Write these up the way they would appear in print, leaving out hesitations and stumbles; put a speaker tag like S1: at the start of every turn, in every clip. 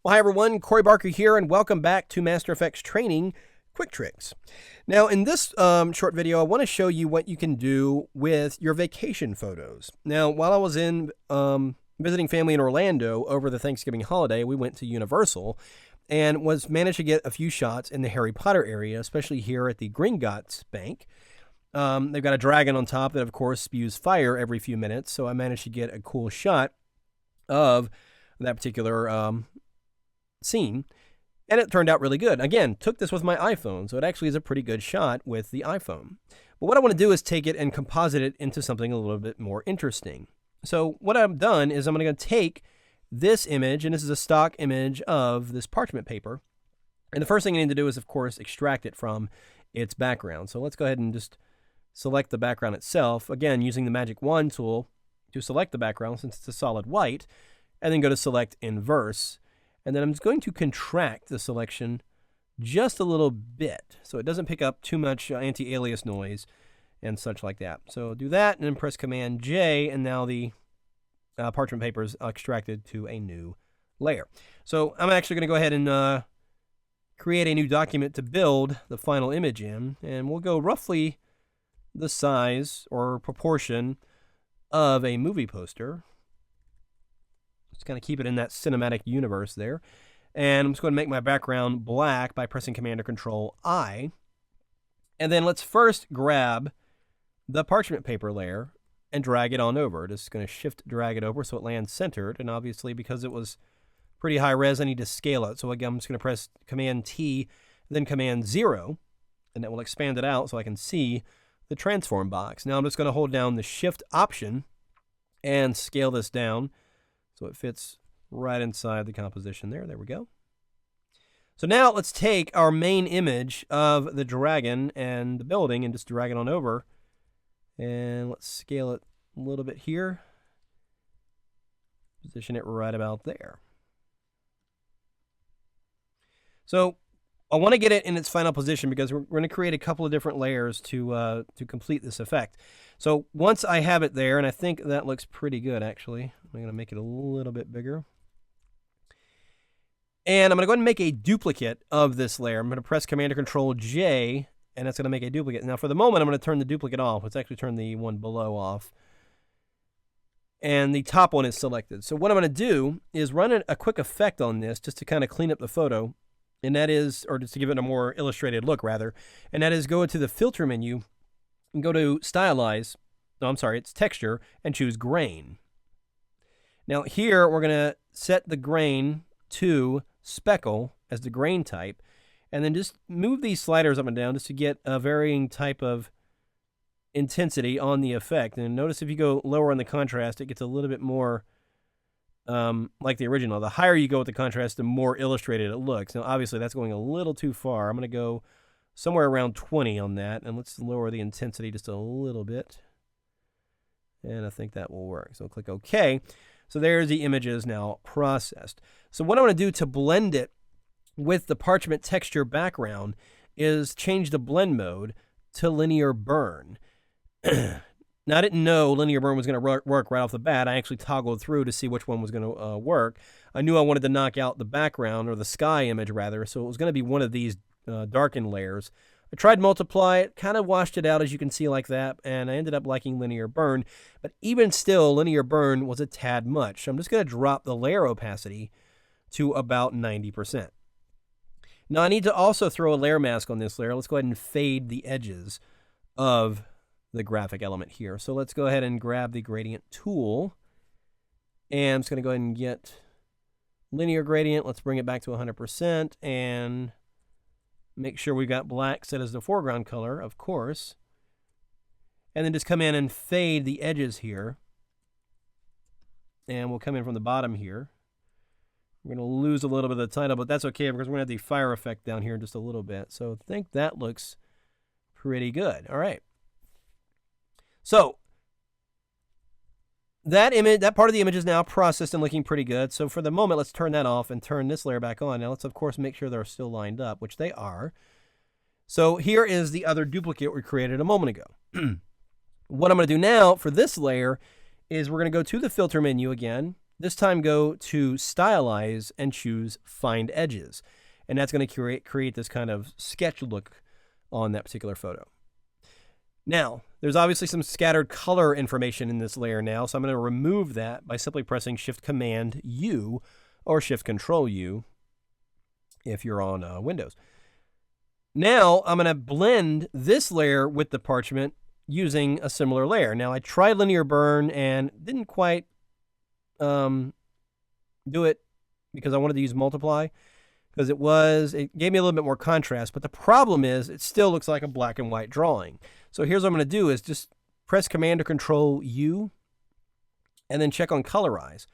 S1: Well, hi everyone, Corey Barker here, and welcome back to Master Effects Training Quick Tricks. Now, in this short video, I want to show you what you can do with your vacation photos. Now, while I was in visiting family in Orlando over the Thanksgiving holiday, we went to Universal and managed to get a few shots in the Harry Potter area, especially here at the Gringotts Bank. They've got a dragon on top that, of course, spews fire every few minutes, so I managed to get a cool shot of that particular scene, and it turned out really good. Again, took this with my iPhone, so it actually is a pretty good shot with the iPhone. But what I want to do is take it and composite it into something a little bit more interesting. So what I've done is I'm going to take this image, and this is a stock image of this parchment paper, and the first thing I need to do is, of course, extract it from its background. So let's go ahead and just select the background itself, again using the magic wand tool to select the background since it's a solid white, and then go to select inverse. And then I'm just going to contract the selection just a little bit so it doesn't pick up too much anti-alias noise and such like that. So do that and then press Command J, and now the parchment paper is extracted to a new layer. So I'm actually going to go ahead and create a new document to build the final image in, and we'll go roughly the size or proportion of a movie poster. Just kind of keep it in that cinematic universe there. And I'm just going to make my background black by pressing Command or Control I. And then let's first grab the parchment paper layer and drag it on over. Just going to shift drag it over so it lands centered. And obviously, because it was pretty high res, I need to scale it. So again, I'm just going to press Command T, then Command 0, and that will expand it out so I can see the transform box. Now I'm just going to hold down the Shift Option and scale this down so it fits right inside the composition there. There we go. So now let's take our main image of the dragon and the building and just drag it on over. And let's scale it a little bit here. Position it right about there. So I want to get it in its final position because we're going to create a couple of different layers to complete this effect. So once I have it there, and I think that looks pretty good actually, I'm going to make it a little bit bigger. And I'm going to go ahead and make a duplicate of this layer. I'm going to press Command or Control J, and that's going to make a duplicate. Now for the moment, I'm going to turn the duplicate off. Let's actually turn the one below off. And the top one is selected. So what I'm going to do is run a quick effect on this just to kind of clean up the photo. And that is, or just to give it a more illustrated look rather, and that is go to the filter menu and go to stylize, it's texture, and choose grain. Now here we're going to set the grain to speckle as the grain type, and then just move these sliders up and down just to get a varying type of intensity on the effect. And notice if you go lower on the contrast, it gets a little bit more like the original. The higher you go with the contrast, the more illustrated it looks. Now, obviously, that's going a little too far. I'm going to go somewhere around 20 on that, and let's lower the intensity just a little bit. And I think that will work. So click OK. So there's the images now processed. So what I want to do to blend it with the parchment texture background is change the blend mode to linear burn. Now, I didn't know linear burn was going to work right off the bat. I actually toggled through to see which one was going to work. I knew I wanted to knock out the background, or the sky image rather, so it was going to be one of these darkened layers. I tried multiply it, kind of washed it out as you can see like that, and I ended up liking linear burn. But even still, linear burn was a tad much. So I'm just going to drop the layer opacity to about 90%. Now, I need to also throw a layer mask on this layer. Let's go ahead and fade the edges of the graphic element here. So let's go ahead and grab the gradient tool, and I'm just going to go ahead and get linear gradient. Let's bring it back to 100% and make sure we've got black set as the foreground color, of course, and then just come in and fade the edges here, and we'll come in from the bottom here. We're going to lose a little bit of the title, but that's okay because we're going to have the fire effect down here in just a little bit. So I think that looks pretty good. All right. So that part of the image is now processed and looking pretty good. So for the moment, let's turn that off and turn this layer back on. Now let's, of course, make sure they're still lined up, which they are. So here is the other duplicate we created a moment ago. What I'm going to do now for this layer is we're going to go to the filter menu again, this time go to Stylize and choose Find Edges. And that's going to create this kind of sketch look on that particular photo. Now, there's obviously some scattered color information in this layer now, so I'm going to remove that by simply pressing Shift-Command-U or Shift-Control-U if you're on Windows. Now, I'm going to blend this layer with the parchment using a similar layer. Now, I tried linear burn and didn't quite do it because I wanted to use multiply, because it gave me a little bit more contrast, but the problem is it still looks like a black and white drawing. So here's what I'm going to do is just press Command or Control U and then check on colorize.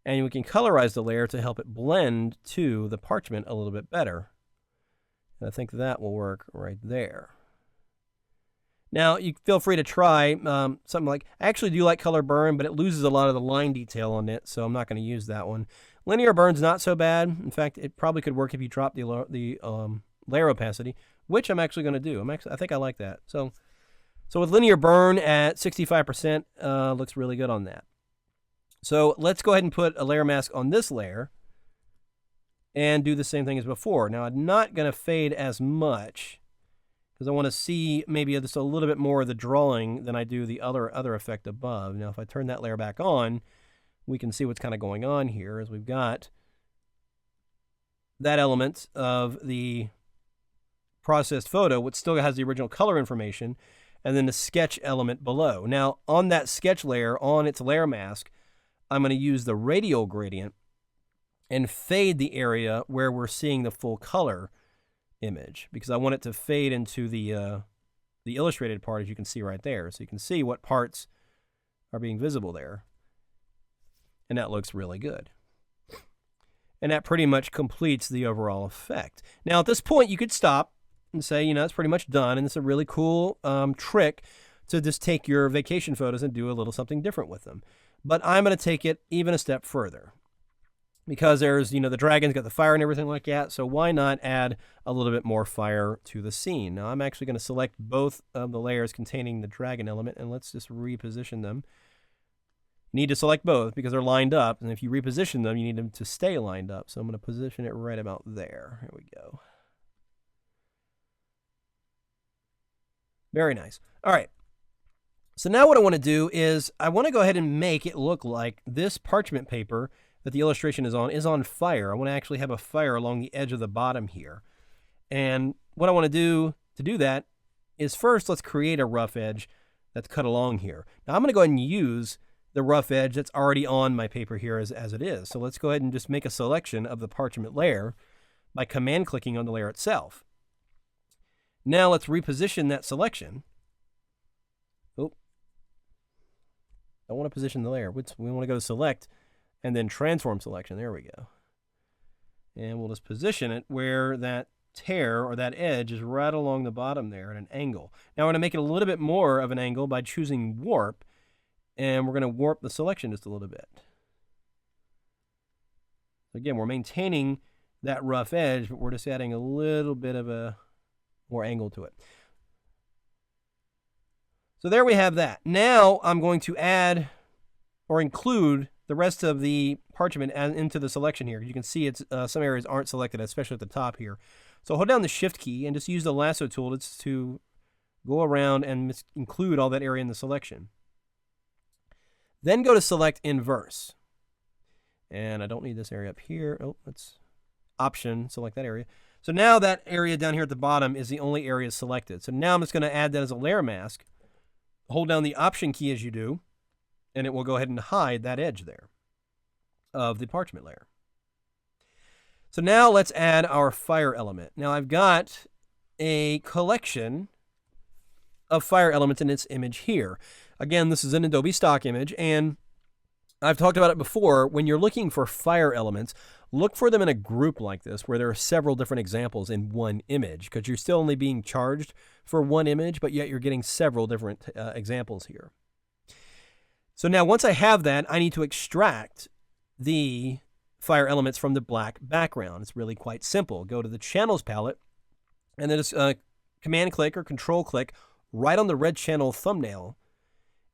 S1: And we can colorize the layer to help it blend to the parchment a little bit better. And I think that will work right there. Now, you feel free to try something like, I actually do like color burn, but it loses a lot of the line detail on it, so I'm not going to use that one. Linear burn's not so bad. In fact, it probably could work if you drop the layer opacity, which I'm actually going to do. I think I like that. So with linear burn at 65%, looks really good on that. So let's go ahead and put a layer mask on this layer and do the same thing as before. Now, I'm not going to fade as much because I want to see maybe just a little bit more of the drawing than I do the other effect above. Now, if I turn that layer back on, we can see what's kind of going on here as we've got that element of the processed photo, which still has the original color information, and then the sketch element below. Now, on that sketch layer, on its layer mask, I'm going to use the radial gradient and fade the area where we're seeing the full color image, because I want it to fade into the illustrated part, as you can see right there. So you can see what parts are being visible there. And that looks really good. And that pretty much completes the overall effect. Now, at this point, you could stop and say, it's pretty much done. And it's a really cool trick to just take your vacation photos and do a little something different with them. But I'm going to take it even a step further, because there's, the dragon's got the fire and everything like that. So why not add a little bit more fire to the scene? Now, I'm actually going to select both of the layers containing the dragon element, and let's just reposition them. You need to select both because they're lined up, and if you reposition them, you need them to stay lined up. So I'm going to position it right about there. Here we go. Very nice. All right. So now what I want to do is I want to go ahead and make it look like this parchment paper that the illustration is on fire. I want to actually have a fire along the edge of the bottom here. And what I want to do that is first, let's create a rough edge that's cut along here. Now I'm going to go ahead and use the rough edge that's already on my paper here as it is. So let's go ahead and just make a selection of the parchment layer by command clicking on the layer itself. Now let's reposition that selection. Oh, I want to position the layer. We want to go to select and then transform selection. There we go. And we'll just position it where that tear or that edge is right along the bottom there at an angle. Now we're going to make it a little bit more of an angle by choosing warp, and we're going to warp the selection just a little bit. Again, we're maintaining that rough edge, but we're just adding a little bit of a more angle to it. So there we have that. Now I'm going to add or include the rest of the parchment into the selection here. You can see it's some areas aren't selected, especially at the top here. So hold down the Shift key and just use the lasso tool to go around and include all that area in the selection. Then go to Select Inverse. And I don't need this area up here. Oh, let's Option, select that area. So now that area down here at the bottom is the only area selected. So now I'm just going to add that as a layer mask. Hold down the Option key as you do, and it will go ahead and hide that edge there of the parchment layer. So now let's add our fire element. Now I've got a collection of fire elements in its image here. Again, this is an Adobe stock image, and I've talked about it before. When you're looking for fire elements, look for them in a group like this where there are several different examples in one image, because you're still only being charged for one image, but yet you're getting several different examples here. So now once I have that, I need to extract the fire elements from the black background. It's really quite simple. Go to the Channels palette, and then just Command click or Control click right on the red channel thumbnail,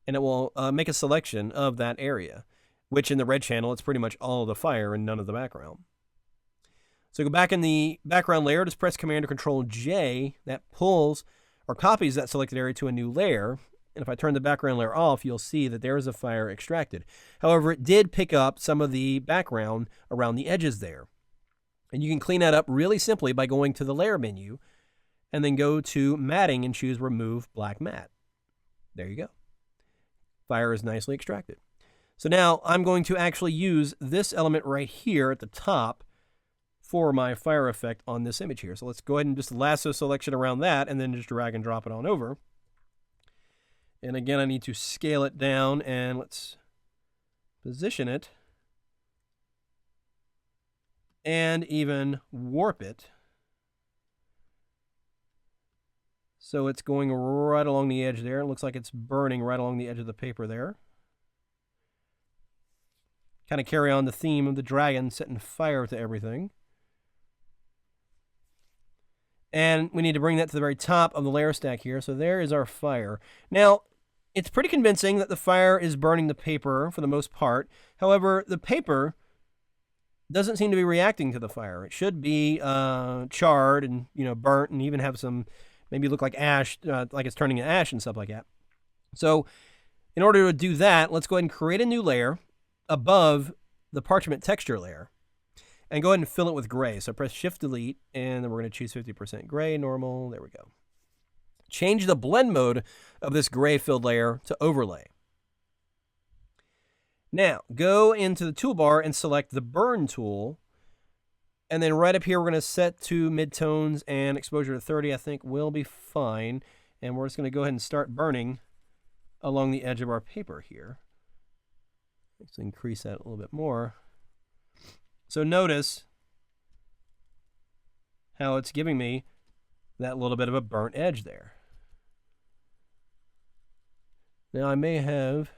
S1: and it will make a selection of that area. which in the red channel, it's pretty much all of the fire and none of the background. So go back in the background layer, just press Command or Control J. That pulls or copies that selected area to a new layer. And if I turn the background layer off, you'll see that there is a fire extracted. However, it did pick up some of the background around the edges there. And you can clean that up really simply by going to the layer menu and then go to matting and choose Remove Black Matte. There you go. Fire is nicely extracted. So now I'm going to actually use this element right here at the top for my fire effect on this image here. So let's go ahead and just lasso selection around that and then just drag and drop it on over. And again, I need to scale it down and let's position it and even warp it. So it's going right along the edge there. It looks like it's burning right along the edge of the paper there. Kind of carry on the theme of the dragon setting fire to everything. And we need to bring that to the very top of the layer stack here. So there is our fire. Now, it's pretty convincing that the fire is burning the paper for the most part. However, the paper doesn't seem to be reacting to the fire. It should be charred and burnt and even have some, maybe look like ash, like it's turning to ash and stuff like that. So in order to do that, let's go ahead and create a new layer above the parchment texture layer. And go ahead and fill it with gray. So press Shift Delete, and then we're going to choose 50% gray, normal. There we go. Change the blend mode of this gray filled layer to overlay. Now, go into the toolbar and select the burn tool. And then right up here, we're going to set to midtones and exposure to 30, I think will be fine. And we're just going to go ahead and start burning along the edge of our paper here. Let's increase that a little bit more. So notice how it's giving me that little bit of a burnt edge there. Now I may have,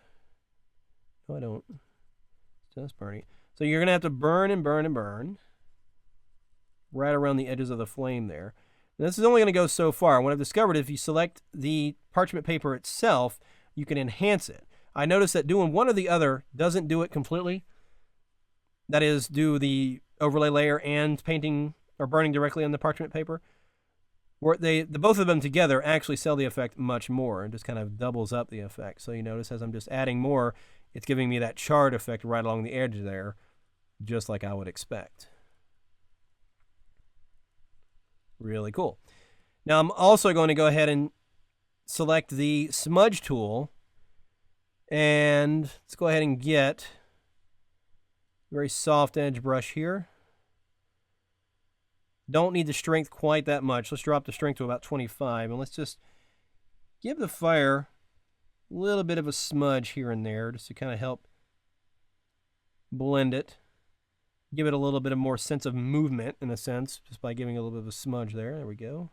S1: no I don't, it's just burning. So you're going to have to burn and burn and burn right around the edges of the flame there. And this is only going to go so far. What I've discovered, if you select the parchment paper itself, you can enhance it. I noticed that doing one or the other doesn't do it completely. That is, do the overlay layer and painting or burning directly on the parchment paper. Where the both of them together actually sell the effect much more. It just kind of doubles up the effect. So you notice as I'm just adding more, it's giving me that charred effect right along the edge there, just like I would expect. Really cool. Now I'm also going to go ahead and select the smudge tool. And let's go ahead and get very soft edge brush here. Don't need the strength quite that much. Let's drop the strength to about 25. And let's just give the fire a little bit of a smudge here and there just to kind of help blend it. Give it a little bit of more sense of movement in a sense, just by giving a little bit of a smudge there. There we go.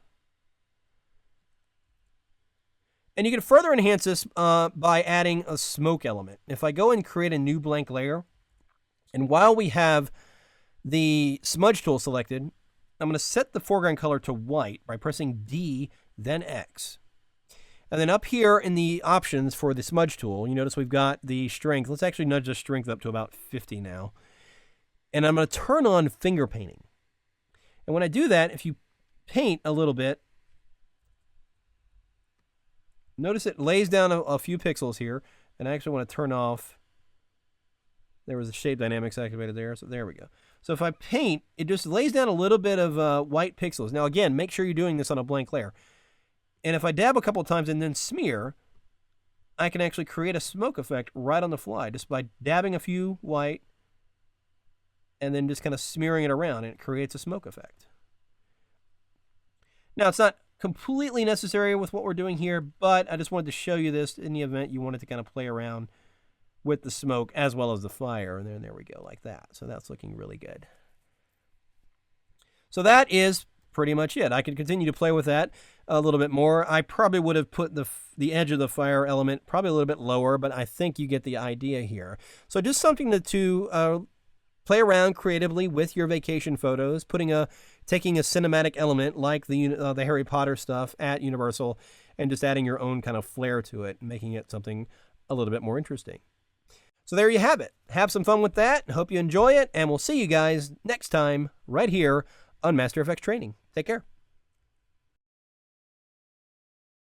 S1: And you can further enhance this by adding a smoke element. If I go and create a new blank layer, and while we have the smudge tool selected, I'm going to set the foreground color to white by pressing D, then X. And then up here in the options for the smudge tool, you notice we've got the strength. Let's actually nudge the strength up to about 50 now. And I'm going to turn on finger painting. And when I do that, if you paint a little bit, notice it lays down a few pixels here. And I actually want to turn off. There was a shape dynamics activated there, so there we go. So if I paint, it just lays down a little bit of white pixels. Now again, make sure you're doing this on a blank layer. And if I dab a couple of times and then smear, I can actually create a smoke effect right on the fly just by dabbing a few white and then just kind of smearing it around, and it creates a smoke effect. Now it's not completely necessary with what we're doing here, but I just wanted to show you this in the event you wanted to kind of play around with the smoke as well as the fire. And then there we go, like that. So that's looking really good. So that is pretty much it. I could continue to play with that a little bit more. I probably would have put the edge of the fire element probably a little bit lower, but I think you get the idea here. So just something to play around creatively with your vacation photos, taking a cinematic element like the Harry Potter stuff at Universal and just adding your own kind of flair to it, making it something a little bit more interesting. So there you have it. Have some fun with that. Hope you enjoy it, and we'll see you guys next time right here on Master FX Training. Take care.